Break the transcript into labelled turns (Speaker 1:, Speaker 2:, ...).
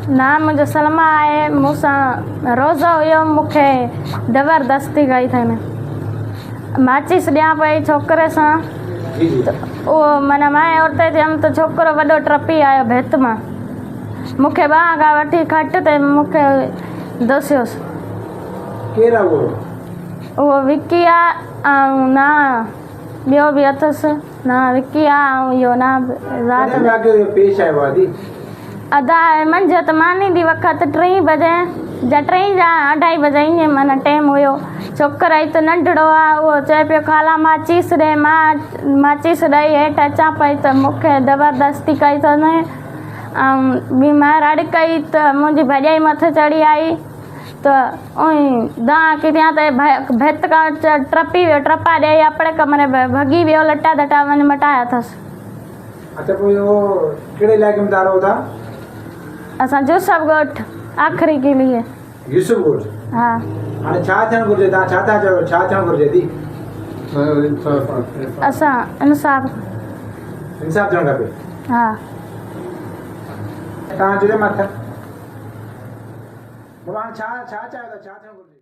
Speaker 1: नाम मुझे सलमा है। मूसा रोज़ो हुयो मूंखे ज़बरदस्ती कई अथनि। माचिस ॾियां पई छोकिरे सां, उहो माना माए उते थियमि त छोकिरो वॾो टपी आयो भित मां, मूंखे ॿांह खां वठी खट ते मूंखे दसियोसि। उहो विकी आहे ऐं ना ॿियो बि अथसि, ना विकी आहे ऐं इहो ना अदा मंझि त मानी दी वक़्त 3 बजे या 3 या 2:30 बजे ईअं माना टाइम हुयो। छोकिरा ई त नंढड़ो आहे, उहो चए पियो खाला माचिस ॾे। मां माचिस ॾेई हेठि अचां पई त मूंखे ज़बरदस्ती कई अथनि ऐं ॿी मां रड़ कई त मुंहिंजी भॼाई मथे चढ़ी आई त उई दां किरियां त भित खां टपी वियो। टपा ॾेई अपने कमरे में भॻी वियो, लटा दटा वञी मटाया अथसि।
Speaker 2: अच्छा, पोइ उहो कहिड़े इलाइक़े में तव्हां रहो था?
Speaker 1: असां यूसुफ ॻोठ आख़िरी गिली है।
Speaker 2: यूसुफ ॻोठ?
Speaker 1: हा।
Speaker 2: हाणे छा थियणु घुरिजे? तव्हां छा था चयो, छा थियणु घुरिजे थी?
Speaker 1: असां इंसाफ़
Speaker 2: थियणु खपे।
Speaker 1: हा।
Speaker 2: तव्हां जो मथां छा चाहियो था, छा थियणु घुरिजे?